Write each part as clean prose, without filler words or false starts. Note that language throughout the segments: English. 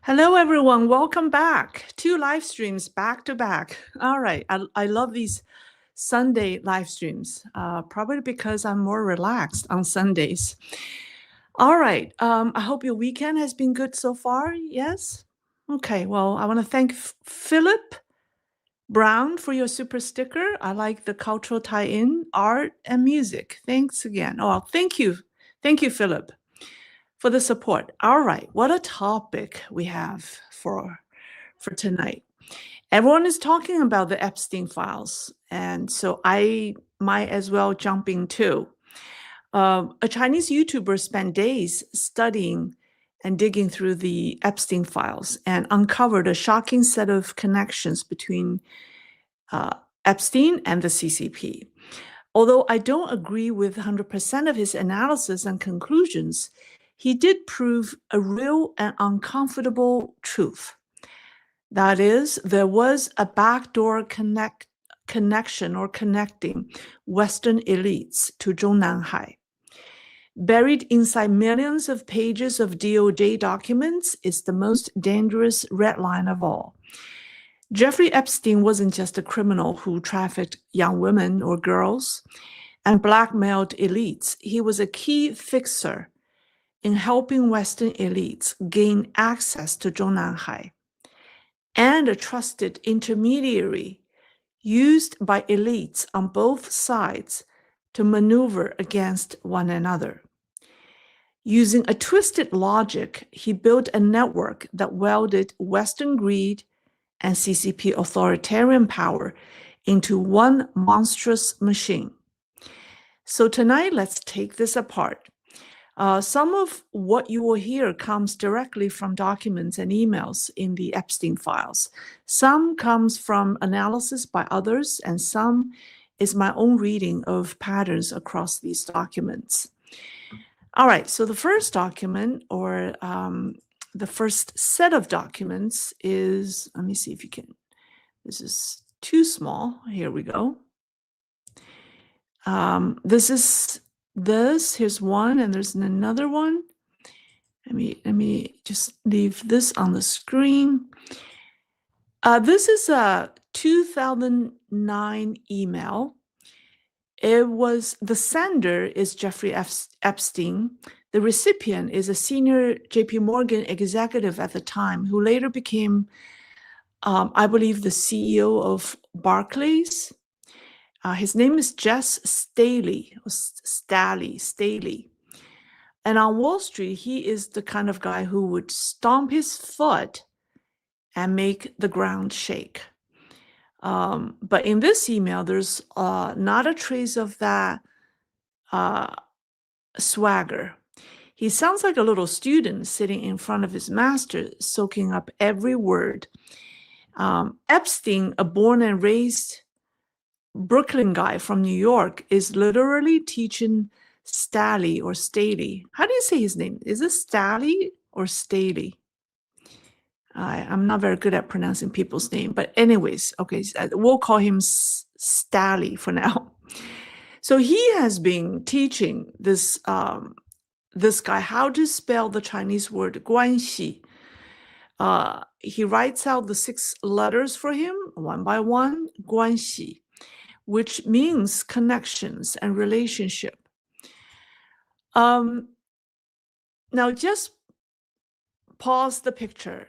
Hello, everyone. Welcome back. Two live streams back to back. All right. I love these Sunday live streams, probably because I'm more relaxed on Sundays. All right. I hope your weekend has been good so far. Yes? Okay. Well, I want to thank Philip Brown for your super sticker. I like the cultural tie-in, art, and music. Thanks again. Oh, thank you. Thank you, Philip, for the support. All right, what a topic we have for tonight. Everyone is talking about the Epstein files, and so I might as well jump in too. A Chinese YouTuber spent days studying and digging through the Epstein files and uncovered a shocking set of connections between Epstein and the CCP. Although I don't agree with 100% of his analysis and conclusions, he did prove a real and uncomfortable truth. That is, there was a backdoor connection or connecting Western elites to Zhongnanhai. Buried inside millions of pages of DOJ documents is the most dangerous red line of all. Jeffrey Epstein wasn't just a criminal who trafficked young women or girls and blackmailed elites. He was a key fixer in helping Western elites gain access to Zhongnanhai, and a trusted intermediary used by elites on both sides to maneuver against one another. Using a twisted logic, he built a network that welded Western greed and CCP authoritarian power into one monstrous machine. So tonight, let's take this apart. Some of what you will hear comes directly from documents and emails in the Epstein files. Some comes from analysis by others, and some is my own reading of patterns across these documents. All right, so the first document, or the first set of documents is, let me see if you can, this is too small. Here we go. Here's one, and there's another one. Let me just leave this on the screen. This is a 2009 email. The sender is Jeffrey Epstein. The recipient is a senior JP Morgan executive at the time who later became, I believe, the CEO of Barclays. His name is Jess Staley. And on Wall Street, he is the kind of guy who would stomp his foot and make the ground shake. But in this email, there's not a trace of that swagger. He sounds like a little student sitting in front of his master, soaking up every word. Epstein, a born and raised Brooklyn guy from New York, is literally teaching Staley or Staley. How do you say his name? Is it Staley or Staley? I'm not very good at pronouncing people's name, but anyways, okay, we'll call him Staley for now. So he has been teaching this guy how to spell the Chinese word Guangxi. He writes out the 6 letters for him one by one, Guangxi, which means connections and relationship. Now just pause the picture.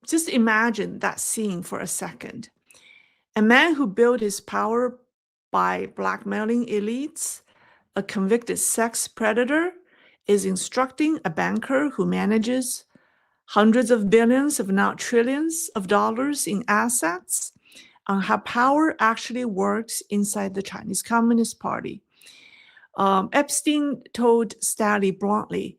Just imagine that scene for a second. A man who built his power by blackmailing elites, a convicted sex predator, is instructing a banker who manages hundreds of billions, if not trillions of dollars in assets on how power actually works inside the Chinese Communist Party. Epstein told Staley bluntly,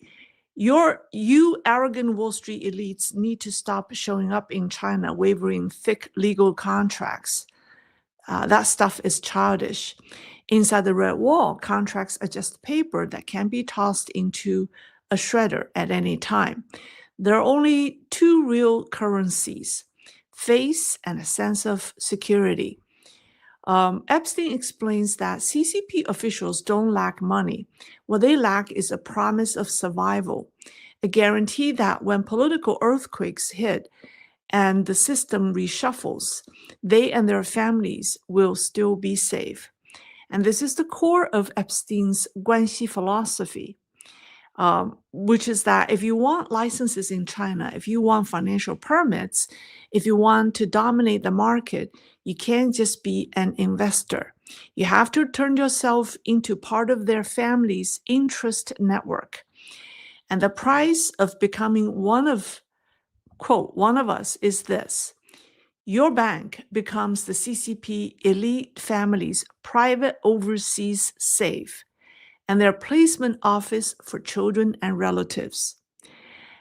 you arrogant Wall Street elites need to stop showing up in China wavering thick legal contracts. That stuff is childish. Inside the red wall, contracts are just paper that can be tossed into a shredder at any time. There are only 2 real currencies, face and a sense of security. Epstein explains that CCP officials don't lack money. What they lack is a promise of survival. a guarantee that when political earthquakes hit and the system reshuffles, they and their families will still be safe. And this is the core of Epstein's Guangxi philosophy, which is that if you want licenses in China, if you want financial permits, if you want to dominate the market, you can't just be an investor. You have to turn yourself into part of their family's interest network. And the price of becoming one of, quote, one of us is this. Your bank becomes the CCP elite family's private overseas safe and their placement office for children and relatives.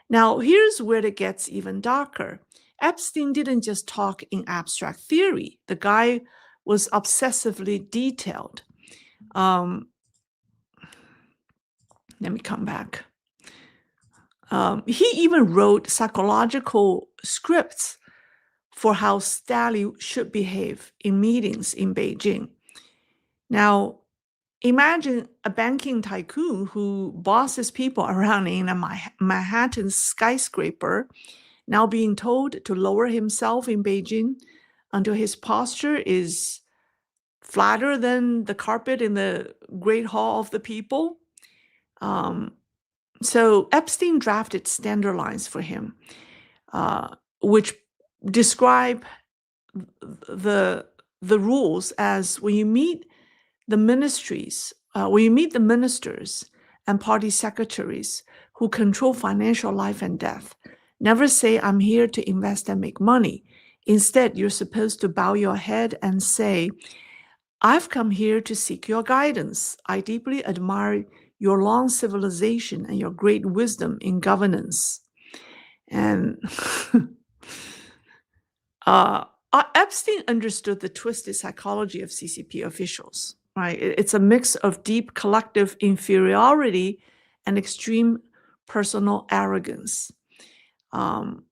Now, here's where it gets even darker. Epstein didn't just talk in abstract theory. The guy was obsessively detailed. Let me come back. He even wrote psychological scripts for how Stalin should behave in meetings in Beijing. Now, imagine a banking tycoon who bosses people around in a Manhattan skyscraper now being told to lower himself in Beijing until his posture is flatter than the carpet in the Great Hall of the People. So Epstein drafted standard lines for him, which describe the rules as when you meet the ministries, when you meet the ministers and party secretaries who control financial life and death, never say, I'm here to invest and make money. Instead, you're supposed to bow your head and say, I've come here to seek your guidance. I deeply admire your long civilization and your great wisdom in governance. And Epstein understood the twisted psychology of CCP officials, right? It's a mix of deep collective inferiority and extreme personal arrogance. And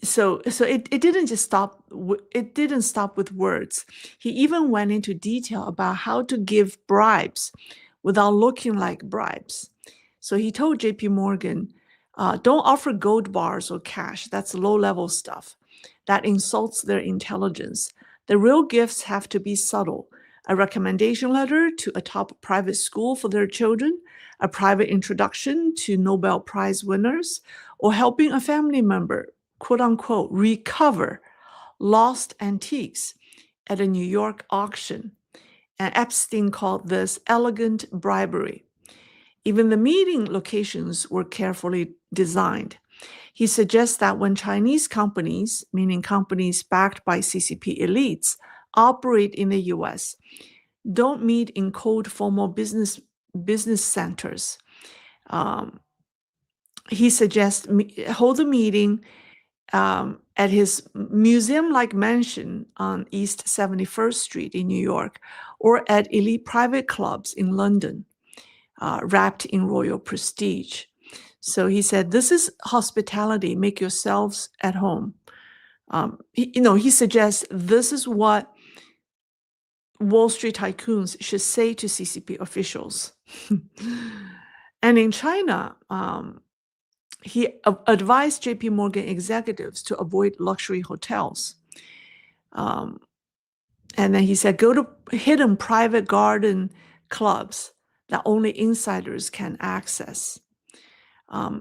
so it didn't just stop. It didn't stop with words. He even went into detail about how to give bribes without looking like bribes. So he told J.P. Morgan, don't offer gold bars or cash. That's low-level stuff. That insults their intelligence. The real gifts have to be subtle. A recommendation letter to a top private school for their children, a private introduction to Nobel Prize winners, or helping a family member, quote unquote, recover lost antiques at a New York auction. And Epstein called this elegant bribery. Even the meeting locations were carefully designed. He suggests that when Chinese companies, meaning companies backed by CCP elites, operate in the US, don't meet in cold formal business centers. He suggests hold a meeting at his museum-like mansion on East 71st Street in New York, or at elite private clubs in London, wrapped in royal prestige. So he said, this is hospitality. Make yourselves at home. He suggests this is what Wall Street tycoons should say to CCP officials. And in China, he advised J.P. Morgan executives to avoid luxury hotels. And then he said, go to hidden private garden clubs that only insiders can access.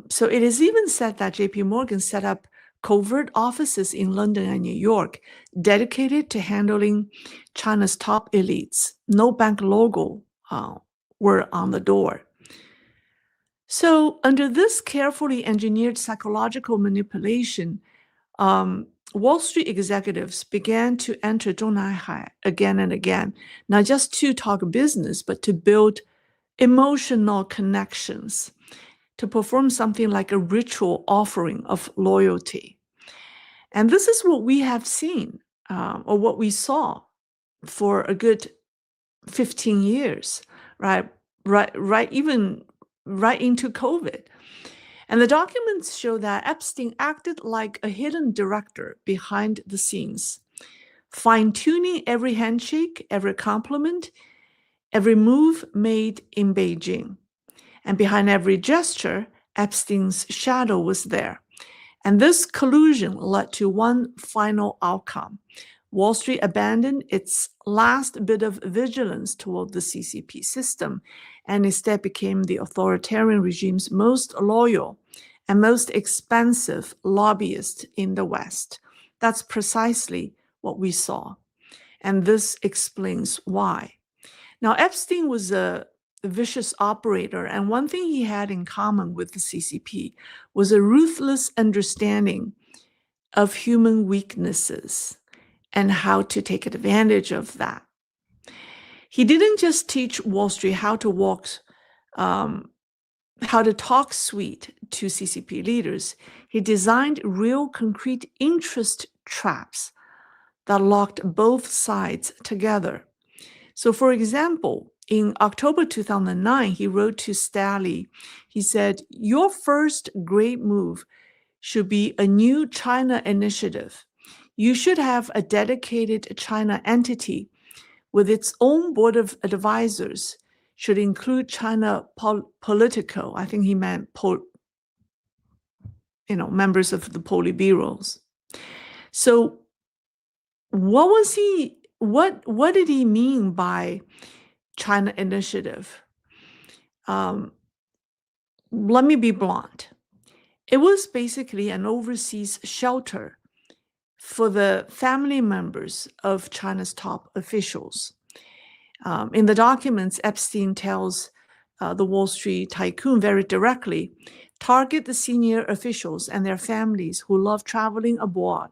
So it is even said that J.P. Morgan set up covert offices in London and New York dedicated to handling China's top elites. No bank logo were on the door. So under this carefully engineered psychological manipulation, Wall Street executives began to enter Zhongnanhai again and again, not just to talk business, but to build emotional connections, to perform something like a ritual offering of loyalty. And this is what we have seen, or what we saw for a good 15 years, right into COVID. And the documents show that Epstein acted like a hidden director behind the scenes, fine-tuning every handshake, every compliment, every move made in Beijing. And behind every gesture, Epstein's shadow was there. And this collusion led to one final outcome. Wall Street abandoned its last bit of vigilance toward the CCP system and instead became the authoritarian regime's most loyal and most expensive lobbyist in the West. That's precisely what we saw. And this explains why. Now, Epstein was a vicious operator, and one thing he had in common with the CCP was a ruthless understanding of human weaknesses and how to take advantage of that. He didn't just teach Wall Street how to talk sweet to CCP leaders. He designed real concrete interest traps that locked both sides together. So, for example, in October 2009, he wrote to Staley, he said, "Your first great move should be a new China initiative. You should have a dedicated China entity with its own board of advisors, should include China Politico." I think he meant members of the Politburos. So what did he mean by China initiative? Let me be blunt. It was basically an overseas shelter for the family members of China's top officials. In the documents, Epstein tells the Wall Street tycoon very directly, target the senior officials and their families who love traveling abroad,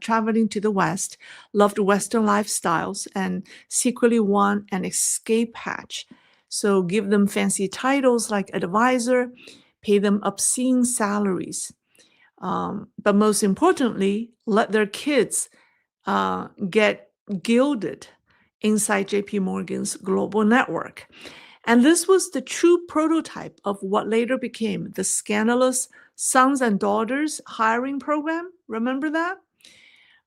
traveling to the West, loved Western lifestyles, and secretly want an escape hatch. So give them fancy titles like advisor, pay them obscene salaries. But most importantly, let their kids get gilded inside JP Morgan's global network. And this was the true prototype of what later became the scandalous sons and daughters hiring program. Remember that?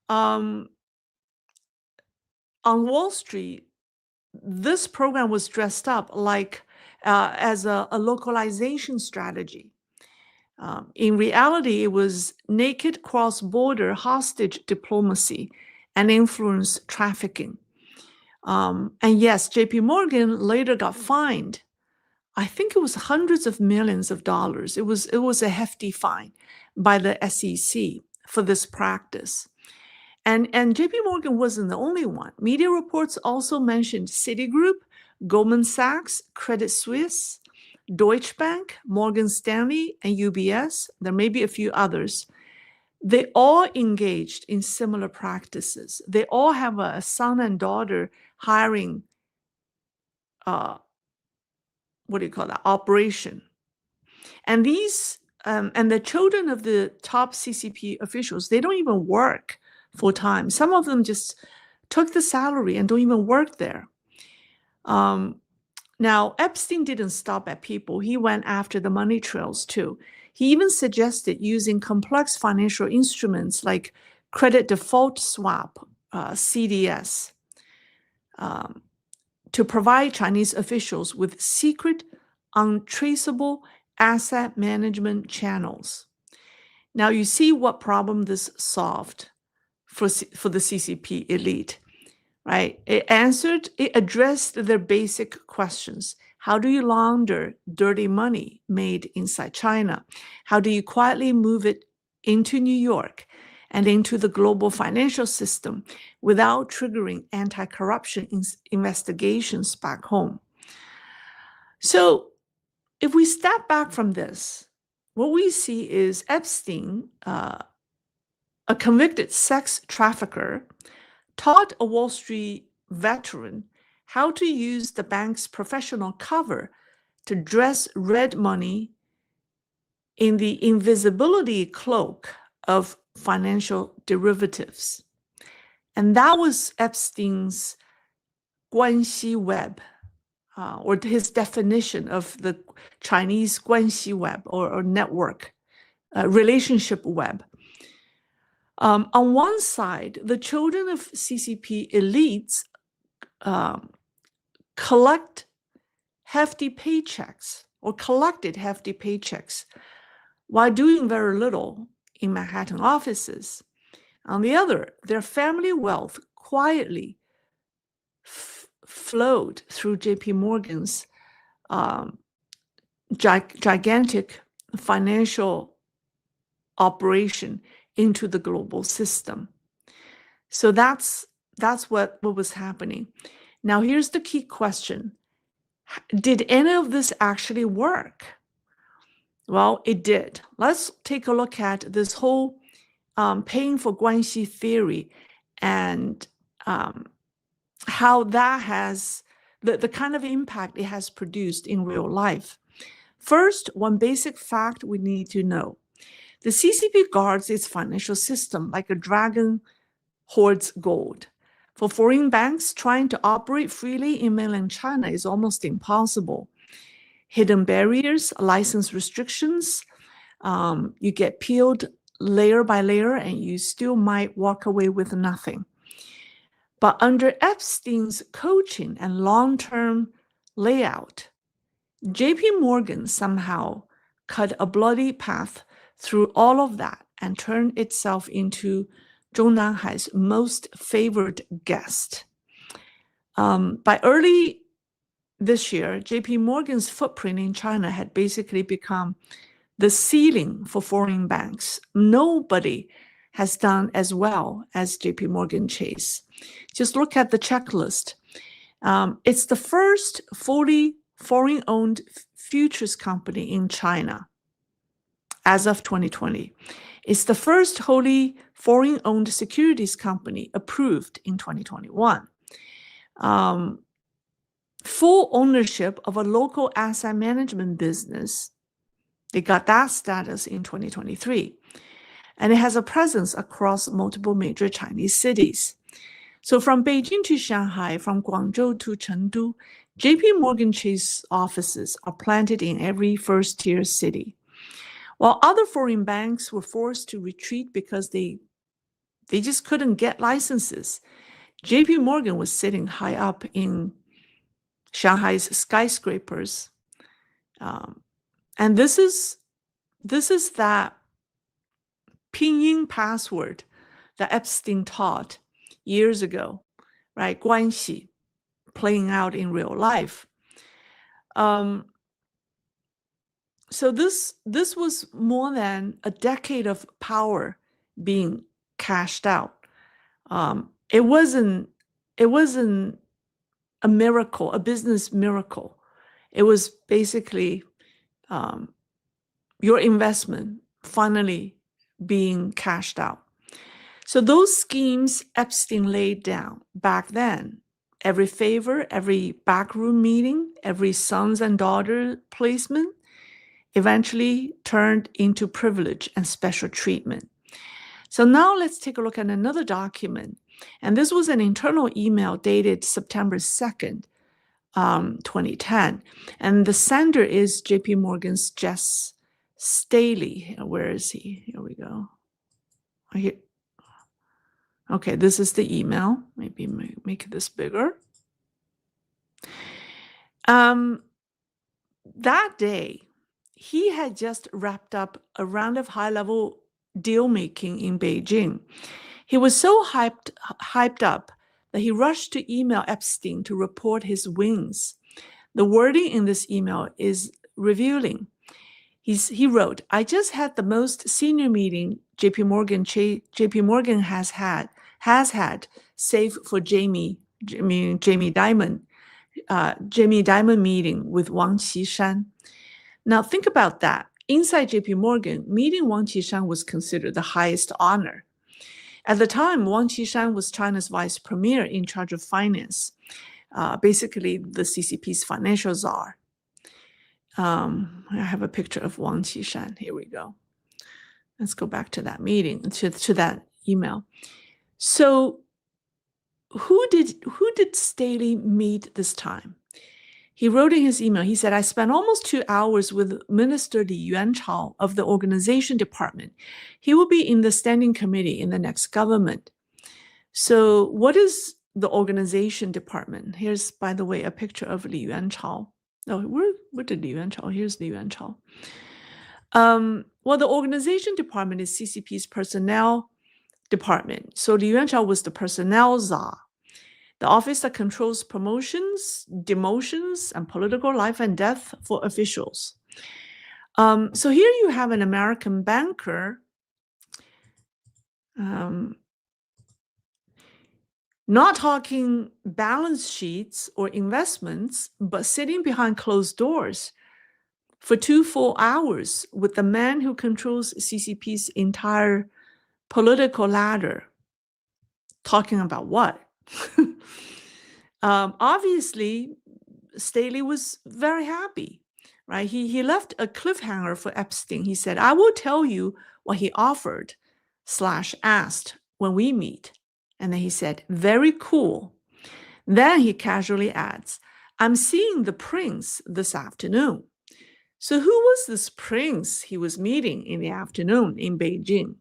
On Wall Street, this program was dressed up like as a localization strategy. In reality, it was naked cross-border hostage diplomacy and influence trafficking. And yes, JP Morgan later got fined. I think it was hundreds of millions of dollars. It was a hefty fine by the SEC for this practice. And JP Morgan wasn't the only one. Media reports also mentioned Citigroup, Goldman Sachs, Credit Suisse, Deutsche Bank, Morgan Stanley, and UBS. There may be a few others. They all engaged in similar practices. They all have a son and daughter hiring, operation. And these, and the children of the top CCP officials, they don't even work full time. Some of them just took the salary and don't even work there. Now, Epstein didn't stop at people. He went after the money trails too. He even suggested using complex financial instruments like credit default swap, CDS, to provide Chinese officials with secret, untraceable asset management channels. Now, you see what problem this solved for the CCP elite, right? It addressed their basic questions. How do you launder dirty money made inside China? How do you quietly move it into New York and into the global financial system without triggering anti-corruption investigations back home? So if we step back from this, what we see is Epstein, a convicted sex trafficker, taught a Wall Street veteran how to use the bank's professional cover to dress red money in the invisibility cloak of financial derivatives. And that was Epstein's Guangxi web, or his definition of the Chinese Guangxi web or network, relationship web. On one side, the children of CCP elites collect hefty paychecks or collected hefty paychecks while doing very little in Manhattan offices. On the other, their family wealth quietly flowed through JP Morgan's gigantic financial operation into the global system. So that's what was happening. Now, here's the key question. Did any of this actually work? Well, it did. Let's take a look at this whole paying for Guangxi theory and how that has the kind of impact it has produced in real life. First, one basic fact we need to know. The CCP guards its financial system like a dragon hoards gold. For foreign banks, trying to operate freely in mainland China is almost impossible. Hidden barriers, license restrictions, you get peeled layer by layer and you still might walk away with nothing. But under Epstein's coaching and long-term layout, JP Morgan somehow cut a bloody path through all of that and turned itself into Zhongnanhai's most favored guest. By early this year, JP Morgan's footprint in China had basically become the ceiling for foreign banks. Nobody has done as well as JP Morgan Chase. Just look at the checklist. It's the first fully foreign-owned futures company in China as of 2020. It's the first wholly foreign-owned securities company approved in 2021. Full ownership of a local asset management business. They got that status in 2023. And it has a presence across multiple major Chinese cities. So from Beijing to Shanghai, from Guangzhou to Chengdu, JP Morgan Chase offices are planted in every first-tier city. While other foreign banks were forced to retreat because they just couldn't get licenses, JP Morgan was sitting high up in Shanghai's skyscrapers. And this is that pinyin password that Epstein taught years ago, right? Guangxi, playing out in real life. So this was more than a decade of power being cashed out. It wasn't a miracle, a business miracle. It was basically your investment finally being cashed out. So those schemes Epstein laid down back then, every favor, every backroom meeting, every sons and daughter placement, eventually turned into privilege and special treatment. So now let's take a look at another document. And this was an internal email dated September 2nd, 2010. And the sender is JP Morgan's Jess Staley. Where is he? Here we go. Here. Okay, this is the email. Maybe make this bigger. That day, he had just wrapped up a round of high-level deal-making in Beijing. He was so hyped up that he rushed to email Epstein to report his wins. The wording in this email is revealing. He wrote, "I just had the most senior meeting JP Morgan has had, save for Jamie Dimon meeting with Wang Qishan." Now think about that. Inside JP Morgan, meeting Wang Qishan was considered the highest honor. At the time, Wang Qishan was China's vice premier in charge of finance, basically the CCP's financial czar. I have a picture of Wang Qishan. Here we go. Let's go back to that meeting, to that email. So who did Staley meet this time? He wrote in his email, he said, "I spent almost 2 hours with Minister Li Yuanchao of the organization department. He will be in the standing committee in the next government." So what is the organization department. Here's, by the way, a picture of Li Yuanchao. Oh, where did Li Yuanchao? Here's Li Yuanchao. Well, the organization department is CCP's personnel department. So Li Yuanchao was the personnel czar, the office that controls promotions, demotions, and political life and death for officials. So here you have an American banker not talking balance sheets or investments, but sitting behind closed doors for 2 full hours with the man who controls CCP's entire political ladder. Talking about what? Obviously, Staley was very happy, right? He left a cliffhanger for Epstein. He said, I will tell you what he offered / asked when we meet. And then he said, very cool. Then he casually adds, I'm seeing the prince this afternoon. So who was this prince he was meeting in the afternoon in Beijing?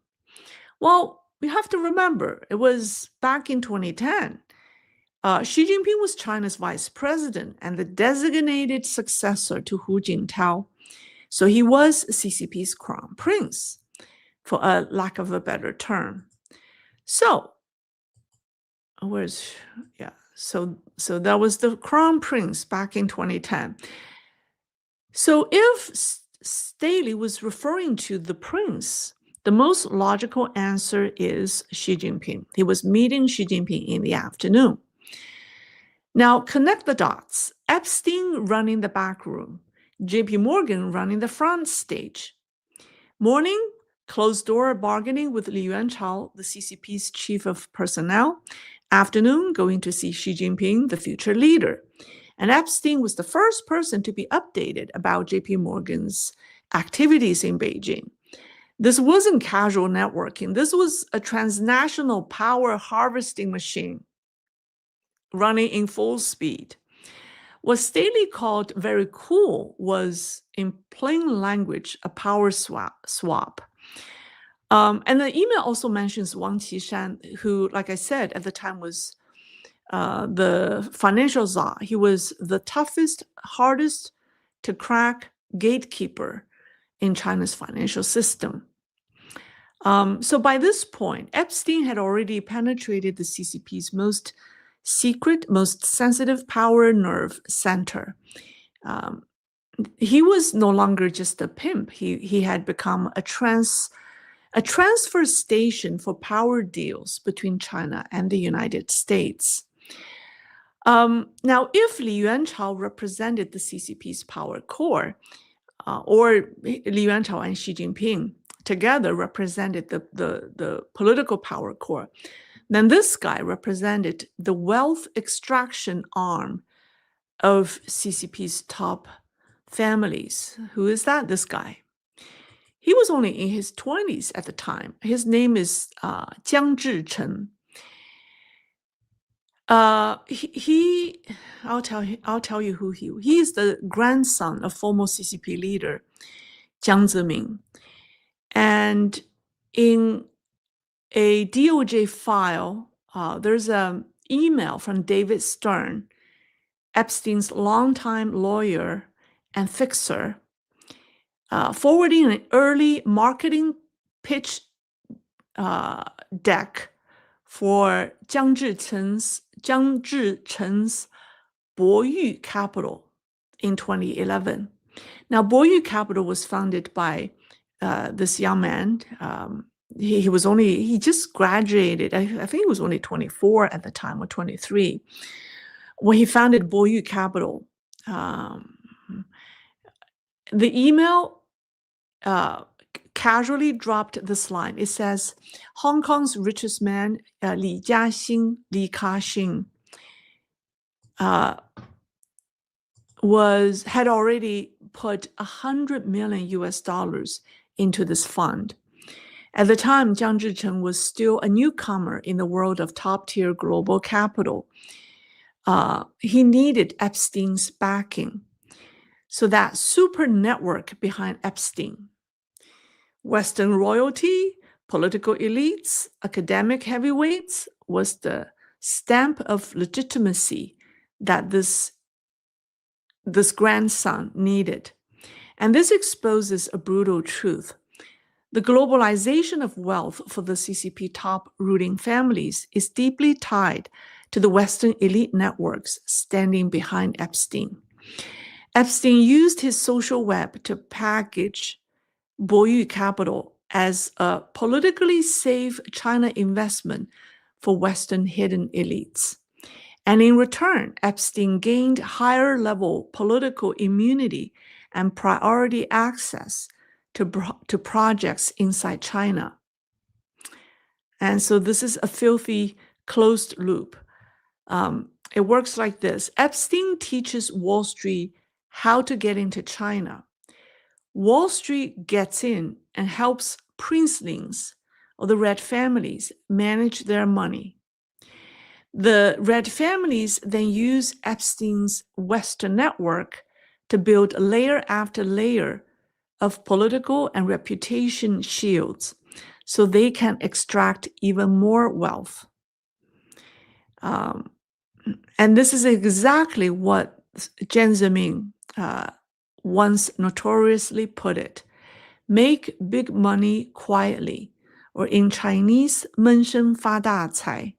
Well, we have to remember, it was back in 2010. Xi Jinping was China's vice president and the designated successor to Hu Jintao. So he was CCP's crown prince, for a lack of a better term. So, so that was the crown prince back in 2010. So if Staley was referring to the prince, the most logical answer is Xi Jinping. He was meeting Xi Jinping in the afternoon. Now, connect the dots. Epstein running the back room, JP Morgan running the front stage. Morning, closed door bargaining with Li Yuanchao, the CCP's chief of personnel. Afternoon, going to see Xi Jinping, the future leader. And Epstein was the first person to be updated about JP Morgan's activities in Beijing. This wasn't casual networking. This was a transnational power harvesting machine running in full speed. What Staley called very cool was, in plain language, a power swap. And the email also mentions Wang Qishan, who, like I said, at the time was the financial czar. He was the toughest, hardest to crack gatekeeper in China's financial system. So by this point, Epstein had already penetrated the CCP's most secret, most sensitive power nerve center. He was no longer just a pimp. He had become a transfer station for power deals between China and the United States. Now, if Li Yuanchao represented the CCP's power core, or Li Yuanchao and Xi Jinping together represented the political power core, then this guy represented the wealth extraction arm of CCP's top families. Who is that? This guy. He was only in his 20s at the time. His name is Jiang Zhichen. I'll tell you who he is. The grandson of former CCP leader Jiang Zemin. And in a DOJ file, there's an email from David Stern, Epstein's longtime lawyer and fixer, forwarding an early marketing pitch deck for Jiang Zhichen's Boyu Capital in 2011. Now, Boyu Capital was founded by this young man. He just graduated. I think he was only 24 at the time, or 23, when he founded Boyu Capital. The email casually dropped this line. It says, Hong Kong's richest man, Li Ka-shing, had already put $100 million into this fund. At the time, Jiang Zhichen was still a newcomer in the world of top-tier global capital. He needed Epstein's backing. So that super network behind Epstein, Western royalty, political elites, academic heavyweights, was the stamp of legitimacy that this grandson needed. And this exposes a brutal truth. The globalization of wealth for the CCP top ruling families is deeply tied to the Western elite networks standing behind Epstein. Epstein used his social web to package Boyu Capital as a politically safe China investment for Western hidden elites. And in return, Epstein gained higher level political immunity and priority access to projects inside China. And so this is a filthy closed loop. It works like this. Epstein teaches Wall Street how to get into China. Wall Street gets in and helps princelings or the Red families manage their money. The Red families then use Epstein's Western network to build layer after layer of political and reputation shields so they can extract even more wealth. And this is exactly what Jiang Zemin once notoriously put it: make big money quietly, or in Chinese, 闷声发大财.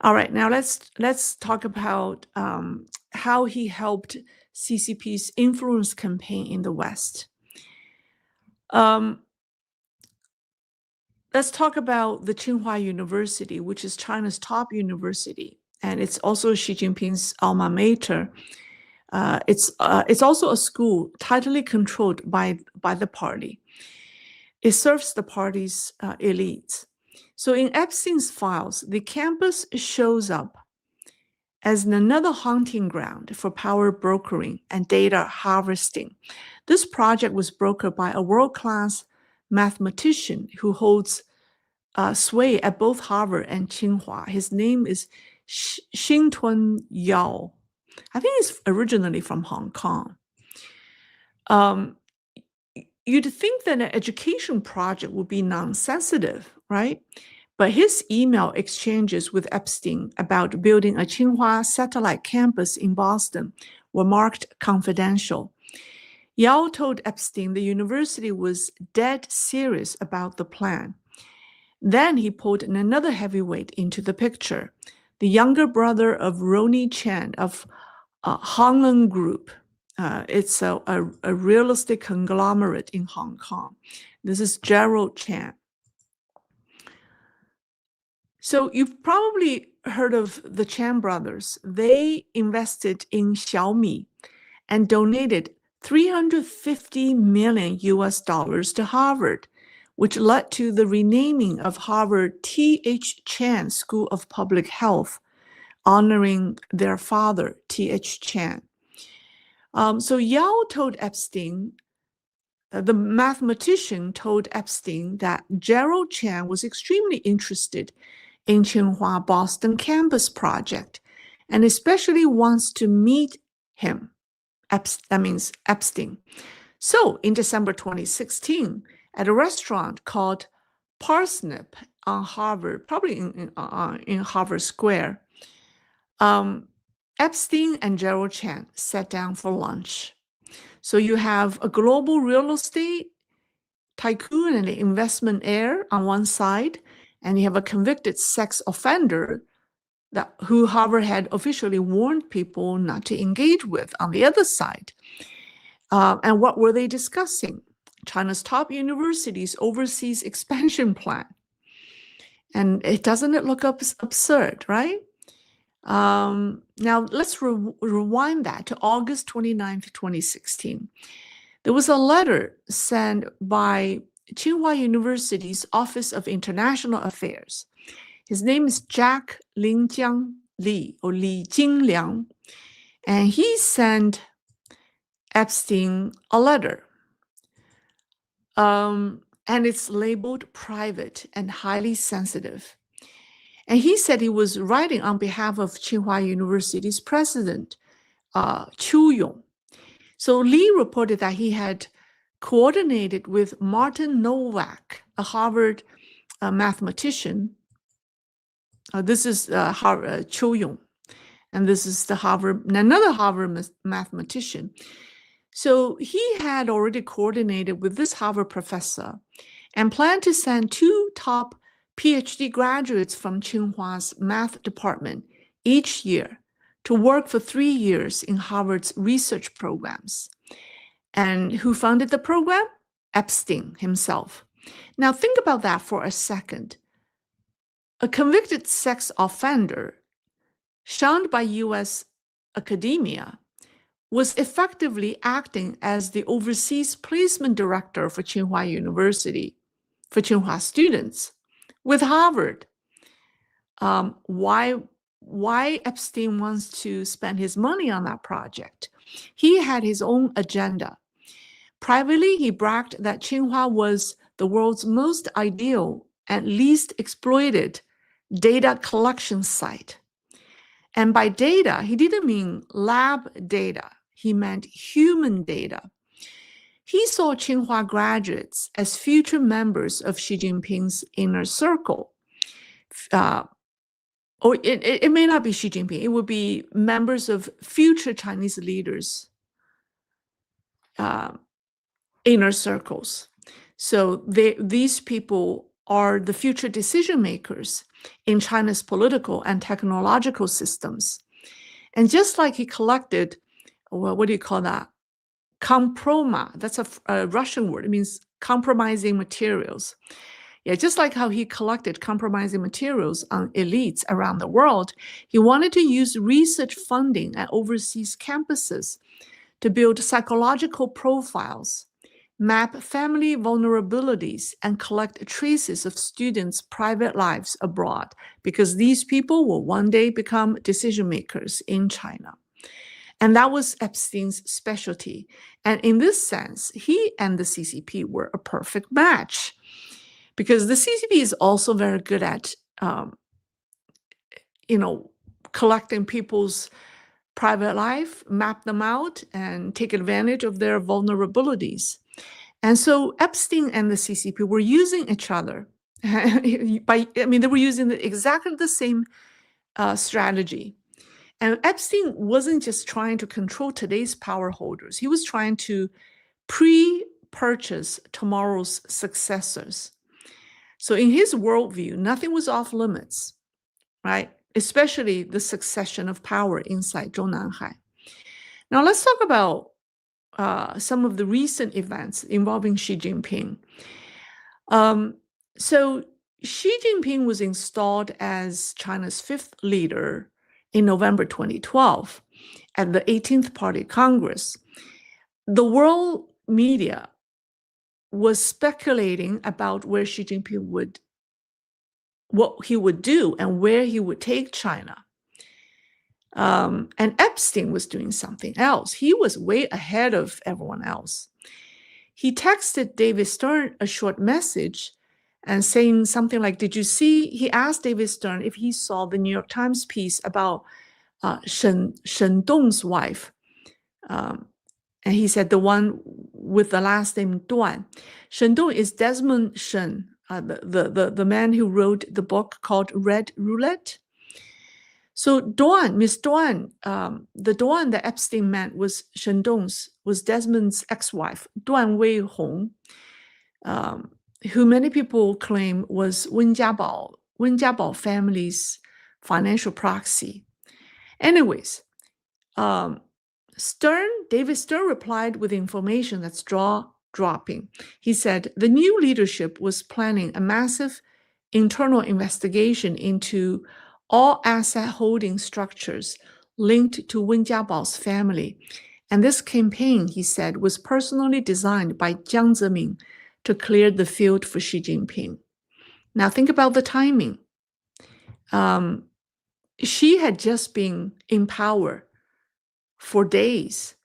All right, now let's talk about how he helped CCP's influence campaign in the West. Let's talk about the Tsinghua University, which is China's top university, and it's also Xi Jinping's alma mater. It's also a school tightly controlled by the party. It serves the party's elites. So in Epstein's files, the campus shows up as another hunting ground for power brokering and data harvesting. This project was brokered by a world-class mathematician who holds sway at both Harvard and Tsinghua. His name is Xingtun Yao. I think he's originally from Hong Kong. You'd think that an education project would be non-sensitive, right? But his email exchanges with Epstein about building a Tsinghua satellite campus in Boston were marked confidential. Yao told Epstein the university was dead serious about the plan. Then he pulled another heavyweight into the picture, the younger brother of Ronnie Chan of Honglen Group. It's a real estate conglomerate in Hong Kong. This is Gerald Chan. So you've probably heard of the Chan brothers. They invested in Xiaomi and donated $350 million to Harvard, which led to the renaming of Harvard T.H. Chan School of Public Health, honoring their father, T.H. Chan. So Yao told Epstein, the mathematician told Epstein that Gerald Chan was extremely interested in Tsinghua Boston campus project, and especially wants to meet him. That means Epstein. So in December 2016, at a restaurant called Parsnip on Harvard, probably in Harvard Square, Epstein and Gerald Chan sat down for lunch. So you have a global real estate tycoon and an investment heir on one side, and you have a convicted sex offender who Harvard had officially warned people not to engage with on the other side. And what were they discussing? China's top universities' overseas expansion plan. And doesn't it look absurd, right? Now let's rewind that to August 29th, 2016. There was a letter sent by Tsinghua University's Office of International Affairs. His name is Jack Lingjiang Li, or Li Jingliang, and he sent Epstein a letter. And it's labeled private and highly sensitive. And he said he was writing on behalf of Tsinghua University's president, Chu Yong. So Li reported that he had coordinated with Martin Nowak, a Harvard mathematician, This is Qiu Yong, and this is another Harvard mathematician. So he had already coordinated with this Harvard professor and planned to send 2 top PhD graduates from Tsinghua's math department each year to work for 3 years in Harvard's research programs. And who funded the program? Epstein himself. Now think about that for a second. A convicted sex offender shunned by US academia was effectively acting as the overseas placement director for Tsinghua University, for Tsinghua students, with Harvard. Why Epstein wants to spend his money on that project? He had his own agenda. Privately, he bragged that Tsinghua was the world's most ideal and least exploited data collection site. And by data, he didn't mean lab data. He meant human data. He saw Tsinghua graduates as future members of Xi Jinping's inner circle. Or it may not be Xi Jinping. It would be members of future Chinese leaders' inner circles. So these people are the future decision makers in China's political and technological systems. And just like he collected, well, what do you call that? Komproma, that's a Russian word. It means compromising materials. Yeah, just like how he collected compromising materials on elites around the world, he wanted to use research funding at overseas campuses to build psychological profiles, map family vulnerabilities, and collect traces of students' private lives abroad, because these people will one day become decision makers in China. And that was Epstein's specialty. And in this sense, he and the CCP were a perfect match, because the CCP is also very good at, collecting people's private life, map them out, and take advantage of their vulnerabilities. And so Epstein and the CCP were using each other. They were using exactly the same strategy. And Epstein wasn't just trying to control today's power holders. He was trying to pre-purchase tomorrow's successors. So in his worldview, nothing was off limits, right? Especially the succession of power inside Zhongnanhai. Now let's talk about some of the recent events involving Xi Jinping. So Xi Jinping was installed as China's 5th leader in November 2012 at the 18th Party Congress. The world media was speculating about where Xi Jinping what he would do and where he would take China. And Epstein was doing something else. He was way ahead of everyone else. He texted David Stern a short message and saying something like, he asked David Stern if he saw the New York Times piece about Shen Dong's wife. And he said the one with the last name Duan. Shen Dong is Desmond Shen, the man who wrote the book called Red Roulette. So Duan, Miss Duan, the Duan that Epstein meant was Desmond's ex-wife, Duan Weihong, who many people claim was Wen Jiabao family's financial proxy. Anyways, David Stern replied with information that's jaw-dropping. He said the new leadership was planning a massive internal investigation into all asset holding structures linked to Wen Jiabao's family. And this campaign, he said, was personally designed by Jiang Zemin to clear the field for Xi Jinping. Now think about the timing. Xi had just been in power for days,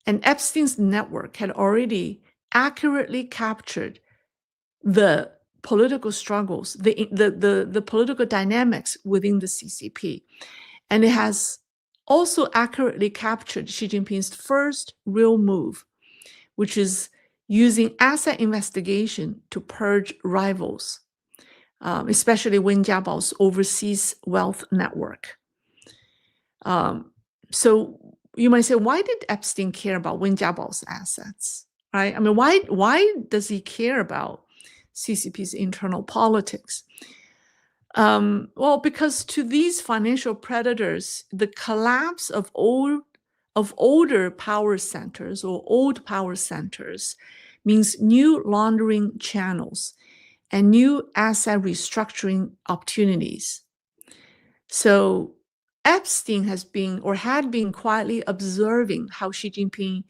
and Epstein's network had already accurately captured the political struggles, the political dynamics within the CCP. And it has also accurately captured Xi Jinping's first real move, which is using asset investigation to purge rivals. especially Wen Jiabao's overseas wealth network. So you might say, why did Epstein care about Wen Jiabao's assets? Right? I mean, why does he care about CCP's internal politics? Well, because to these financial predators, the collapse of older power centers or old power centers means new laundering channels and new asset restructuring opportunities. So Epstein has been or had been quietly observing how Xi Jinping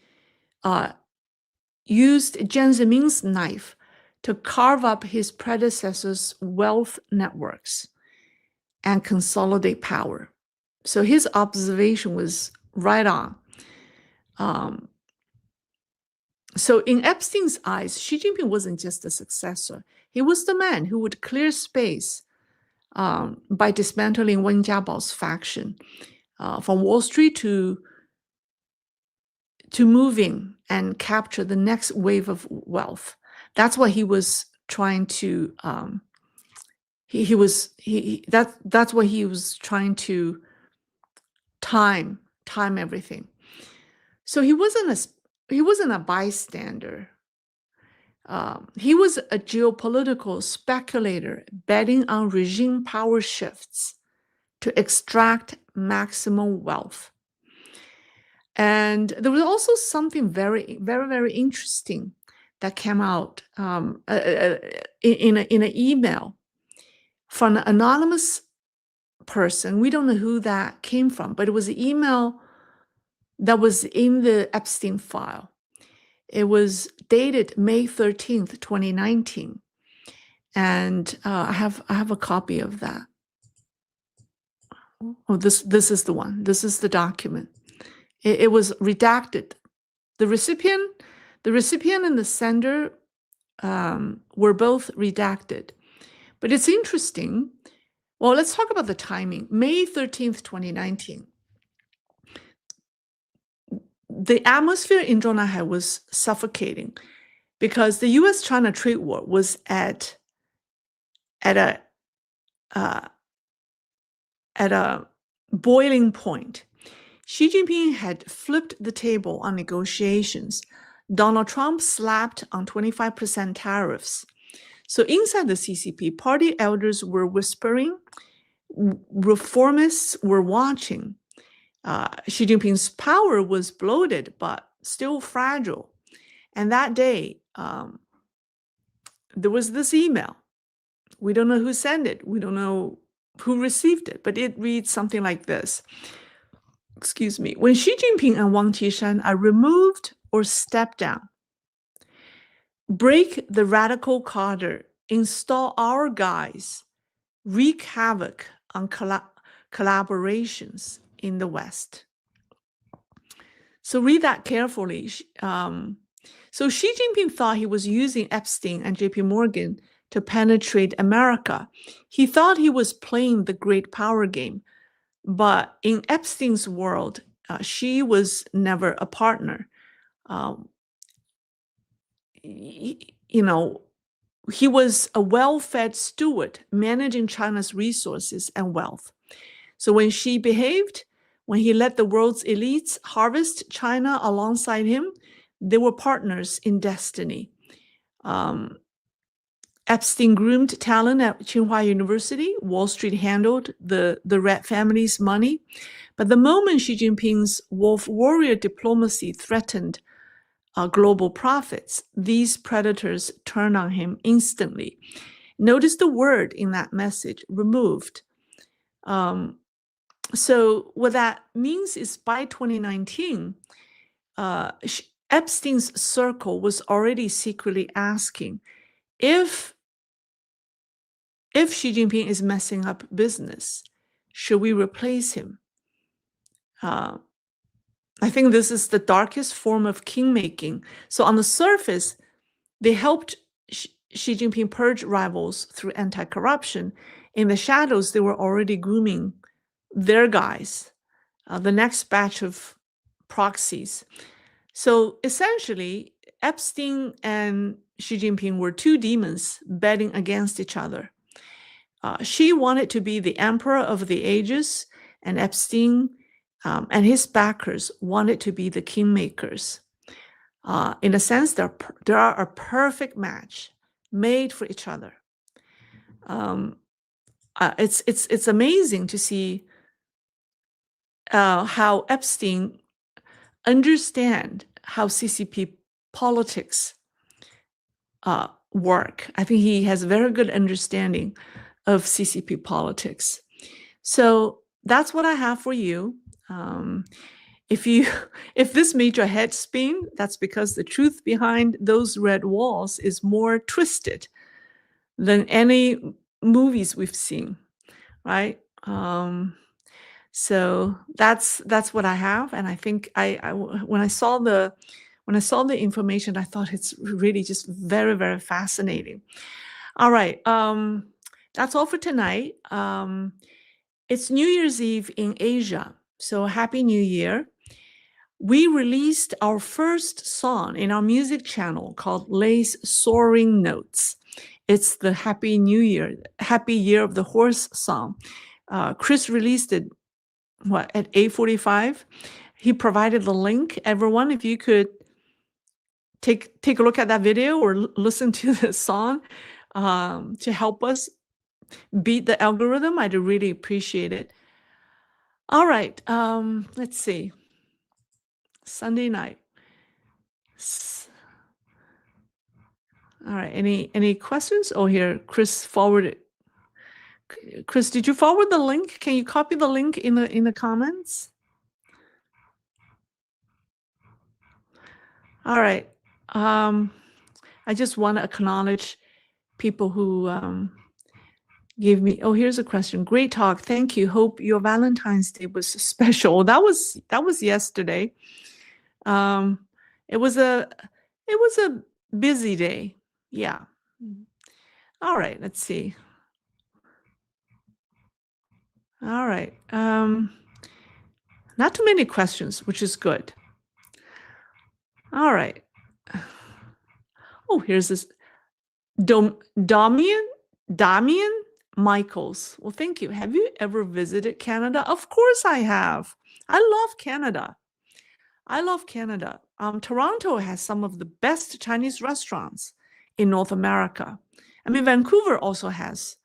used Jiang Zemin's knife to carve up his predecessor's wealth networks and consolidate power. So his observation was right on. So in Epstein's eyes, Xi Jinping wasn't just a successor. He was the man who would clear space by dismantling Wen Jiabao's faction from Wall Street to moving and capture the next wave of wealth. That's what he was trying to. That's what he was trying to time everything. So he wasn't a bystander. He was a geopolitical speculator betting on regime power shifts to extract maximum wealth. And there was also something very, very, very interesting that came out in an email from an anonymous person. We don't know who that came from, but it was an email that was in the Epstein file. It was dated May 13th, 2019. And I have a copy of that. Oh, this is the one. This is the document. It was redacted. The recipient and the sender were both redacted. But it's interesting. Well, let's talk about the timing. May 13th, 2019. The atmosphere in Zhongnanhai was suffocating because the U.S.-China trade war was at a boiling point. Xi Jinping had flipped the table on negotiations. Donald Trump slapped on 25% tariffs. So inside the CCP, party elders were whispering, reformists were watching. Xi Jinping's power was bloated, but still fragile. And that day, there was this email. We don't know who sent it. We don't know who received it, but it reads something like this. Excuse me. When Xi Jinping and Wang Qishan are removed or stepped down, break the radical cadre, install our guys, wreak havoc on collaborations in the West. So read that carefully. So Xi Jinping thought he was using Epstein and JP Morgan to penetrate America. He thought he was playing the great power game. But in Epstein's world, Xi was never a partner. He was a well-fed steward managing China's resources and wealth. So when Xi behaved, when he let the world's elites harvest China alongside him, they were partners in destiny. Epstein groomed talent at Tsinghua University. Wall Street handled the Red family's money. But the moment Xi Jinping's wolf warrior diplomacy threatened global profits, these predators turned on him instantly. Notice the word in that message, removed. So what that means is by 2019, Epstein's circle was already secretly asking, if Xi Jinping is messing up business, should we replace him? I think this is the darkest form of kingmaking. So on the surface, they helped Xi Jinping purge rivals through anti-corruption. In the shadows, they were already grooming their guys, the next batch of proxies. So essentially, Epstein and Xi Jinping were two demons betting against each other. She wanted to be the emperor of the ages, and Epstein and his backers wanted to be the kingmakers. In a sense, they are a perfect match, made for each other. It's amazing to see how Epstein understand how CCP politics work. I think he has a very good understanding of CCP politics. So that's what I have for you. If this made your head spin, that's because the truth behind those red walls is more twisted than any movies we've seen, right? So that's what I have, and I think when I saw the information, I thought it's really just very, very fascinating. All right, that's all for tonight. It's New Year's Eve in Asia, so Happy New Year. We released our first song in our music channel called Lay's Soaring Notes. It's the Happy New Year, Happy Year of the Horse song. Chris released it at 8:45. He provided the link. Everyone, if you could take a look at that video or listen to the song to help us beat the algorithm, I'd really appreciate it. All right, let's see. Sunday night. All right, any questions? Oh, here, Chris forwarded. Chris, did you forward the link? Can you copy the link in the comments? All right. I just want to acknowledge people who gave me. Oh, here's a question. Great talk. Thank you. Hope your Valentine's Day was special. That was yesterday. It was a busy day. Yeah. All right. Let's see. All right. Not too many questions, which is good. All right. Oh, here's this Damian Michaels. Well, thank you. Have you ever visited Canada? Of course I have. I love Canada. Toronto has some of the best Chinese restaurants in North America. I mean, Vancouver also has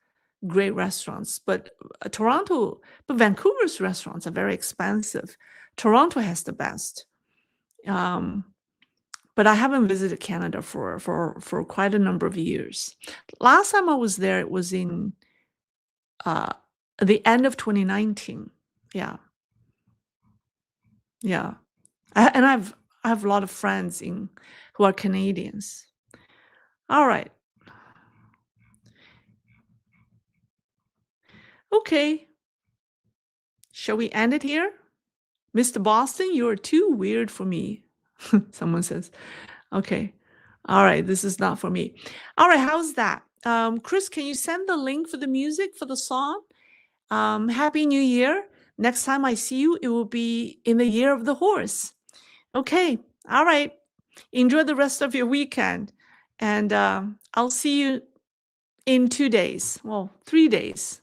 great restaurants, but Vancouver's restaurants are very expensive. Toronto has the best. But I haven't visited Canada for quite a number of years. Last time I was there, it was in the end of 2019. Yeah. And I have a lot of friends who are Canadians. All right. Okay. Shall we end it here? Mr. Boston, you are too weird for me. Someone says. Okay. All right. This is not for me. All right. How's that? Chris, can you send the link for the music for the song? Happy New Year. Next time I see you, it will be in the year of the horse. Okay. All right. Enjoy the rest of your weekend. And I'll see you in 2 days. Well, 3 days.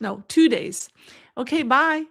No, 2 days. Okay. Bye.